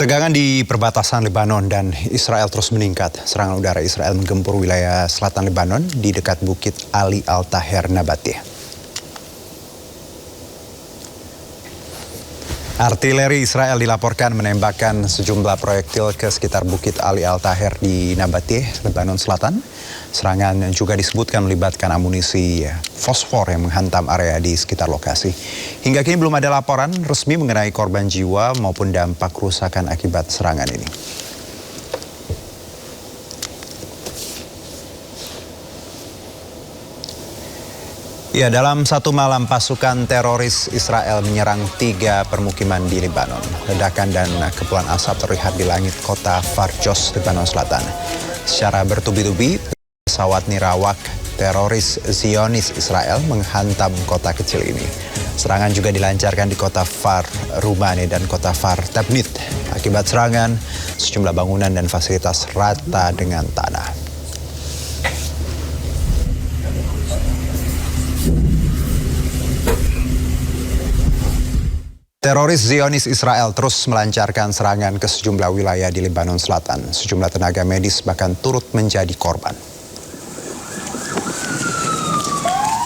Ketegangan di perbatasan Lebanon dan Israel terus meningkat. Serangan udara Israel menggempur wilayah selatan Lebanon di dekat Bukit Ali Al-Taher Nabateh. Artileri Israel dilaporkan menembakkan sejumlah proyektil ke sekitar Bukit Ali Al-Taher di Nabateh, Lebanon Selatan. Serangan juga disebutkan melibatkan amunisi fosfor yang menghantam area di sekitar lokasi. Hingga kini belum ada laporan resmi mengenai korban jiwa maupun dampak kerusakan akibat serangan ini. Ya, dalam satu malam pasukan teroris Israel menyerang 3 permukiman di Lebanon. Ledakan dan kepulan asap terlihat di langit kota Farjos, Lebanon Selatan. Secara bertubi-tubi, pesawat nirawak teroris Zionis Israel menghantam kota kecil ini. Serangan juga dilancarkan di kota Far Rumane dan kota Far Tabnit. Akibat serangan, sejumlah bangunan dan fasilitas rata dengan tanah. Teroris Zionis Israel terus melancarkan serangan ke sejumlah wilayah di Lebanon Selatan. Sejumlah tenaga medis bahkan turut menjadi korban.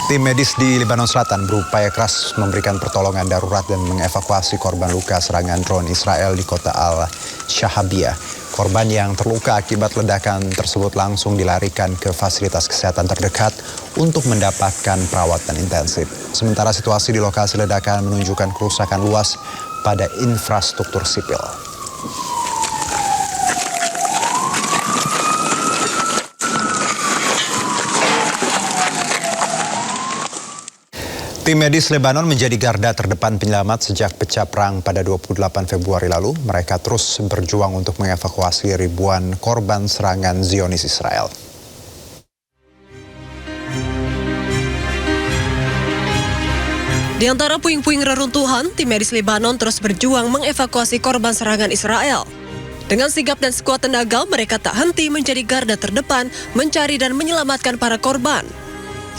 Tim medis di Lebanon Selatan berupaya keras memberikan pertolongan darurat dan mengevakuasi korban luka serangan drone Israel di kota Al-Shahabiyah. Korban yang terluka akibat ledakan tersebut langsung dilarikan ke fasilitas kesehatan terdekat untuk mendapatkan perawatan intensif. Sementara situasi di lokasi ledakan menunjukkan kerusakan luas pada infrastruktur sipil. Tim medis Lebanon menjadi garda terdepan penyelamat sejak pecah perang pada 28 Februari lalu. Mereka terus berjuang untuk mengevakuasi ribuan korban serangan Zionis Israel. Di antara puing-puing reruntuhan, tim medis Lebanon terus berjuang mengevakuasi korban serangan Israel. Dengan sigap dan sekuat tenaga, mereka tak henti menjadi garda terdepan, mencari dan menyelamatkan para korban.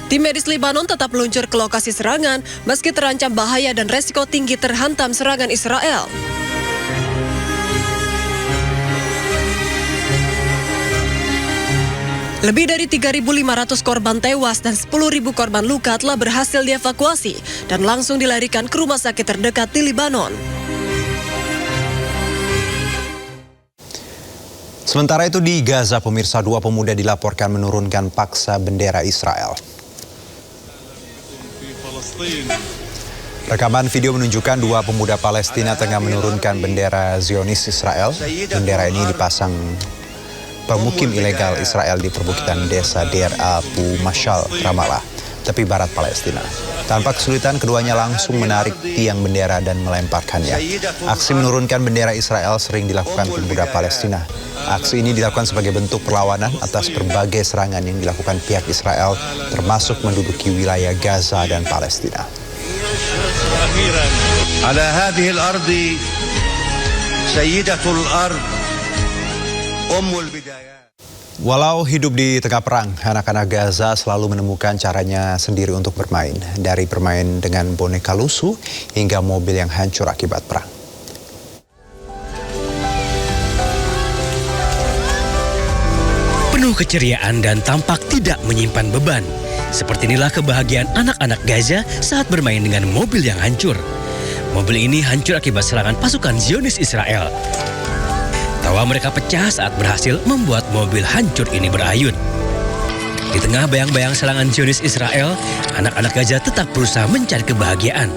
Tim medis Lebanon tetap meluncur ke lokasi serangan meski terancam bahaya dan resiko tinggi terhantam serangan Israel. Lebih dari 3.500 korban tewas dan 10.000 korban luka telah berhasil dievakuasi dan langsung dilarikan ke rumah sakit terdekat di Lebanon. Sementara itu di Gaza, pemirsa, 2 pemuda dilaporkan menurunkan paksa bendera Israel. Rekaman video menunjukkan 2 pemuda Palestina tengah menurunkan bendera Zionis Israel. Bendera ini dipasang pemukim ilegal Israel di perbukitan desa Deir Abu Mashal, Ramallah, tepi barat Palestina. Tanpa kesulitan, keduanya langsung menarik tiang bendera dan melemparkannya. Aksi menurunkan bendera Israel sering dilakukan pemuda Palestina. Aksi ini dilakukan sebagai bentuk perlawanan atas berbagai serangan yang dilakukan pihak Israel, termasuk menduduki wilayah Gaza dan Palestina. Walau hidup di tengah perang, anak-anak Gaza selalu menemukan caranya sendiri untuk bermain. Dari bermain dengan boneka lusuh hingga mobil yang hancur akibat perang. Penuh keceriaan dan tampak tidak menyimpan beban. Seperti inilah kebahagiaan anak-anak Gaza saat bermain dengan mobil yang hancur. Mobil ini hancur akibat serangan pasukan Zionis Israel. Tawa mereka pecah saat berhasil membuat mobil hancur ini berayun. Di tengah bayang-bayang serangan Zionis Israel, anak-anak Gaza tetap berusaha mencari kebahagiaan.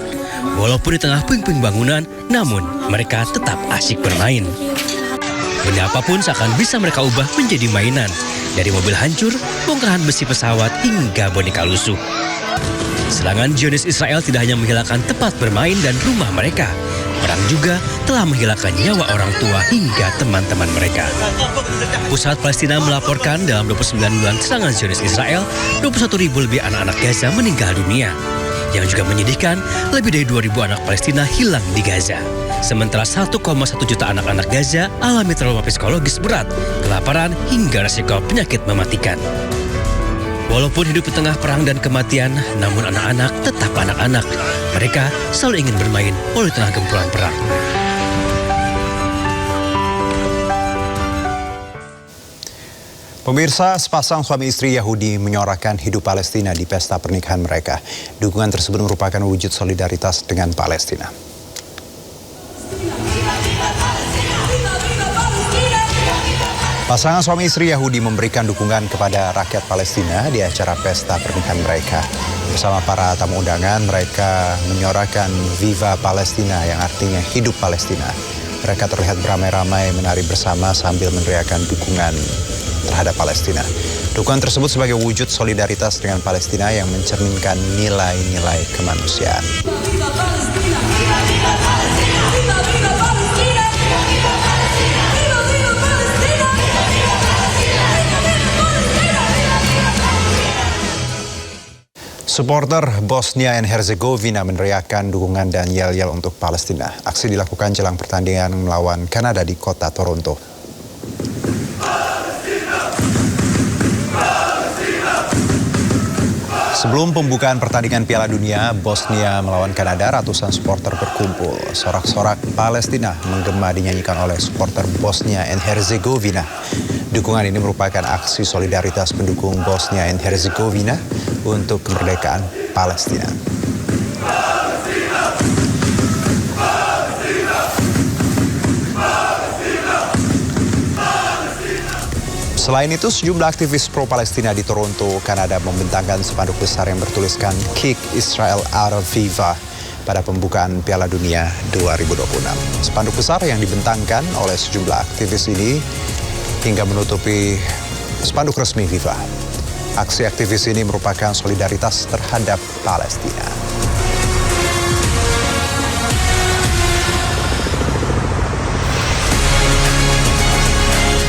Walaupun di tengah puing-puing bangunan, namun mereka tetap asyik bermain. Benda apapun seakan bisa mereka ubah menjadi mainan. Dari mobil hancur, bongkahan besi pesawat hingga boneka lusuh. Serangan Zionis Israel tidak hanya menghilangkan tempat bermain dan rumah mereka. Perang juga telah menghilangkan nyawa orang tua hingga teman-teman mereka. Pusat Palestina melaporkan dalam 29 bulan serangan Zionis Israel, 21.000 lebih anak-anak Gaza meninggal dunia. Yang juga menyedihkan, lebih dari 2.000 anak Palestina hilang di Gaza. Sementara 1,1 juta anak-anak Gaza alami trauma psikologis berat, kelaparan hingga resiko penyakit mematikan. Walaupun hidup di tengah perang dan kematian, namun anak-anak tetap anak-anak. Mereka selalu ingin bermain walau di tengah gempuran perang. Pemirsa, sepasang suami istri Yahudi menyorakan hidup Palestina di pesta pernikahan mereka. Dukungan tersebut merupakan wujud solidaritas dengan Palestina. Pasangan suami istri Yahudi memberikan dukungan kepada rakyat Palestina di acara pesta pernikahan mereka. Bersama para tamu undangan, mereka menyorakan Viva Palestina yang artinya hidup Palestina. Mereka terlihat beramai-ramai menari bersama sambil meneriakkan dukungan terhadap Palestina. Dukungan tersebut sebagai wujud solidaritas dengan Palestina yang mencerminkan nilai-nilai kemanusiaan. Supporter Bosnia and Herzegovina meneriakkan dukungan dan yel-yel untuk Palestina. Aksi dilakukan jelang pertandingan melawan Kanada di kota Toronto. Sebelum pembukaan pertandingan Piala Dunia Bosnia melawan Kanada, ratusan supporter berkumpul. Sorak-sorak Palestina menggema dinyanyikan oleh supporter Bosnia and Herzegovina. Dukungan ini merupakan aksi solidaritas pendukung Bosnia and Herzegovina untuk kemerdekaan Palestina. Selain itu, sejumlah aktivis pro-Palestina di Toronto, Kanada membentangkan spanduk besar yang bertuliskan Kick Israel Out of Viva pada pembukaan Piala Dunia 2026. Spanduk besar yang dibentangkan oleh sejumlah aktivis ini hingga menutupi spanduk resmi Viva. Aksi aktivis ini merupakan solidaritas terhadap Palestina.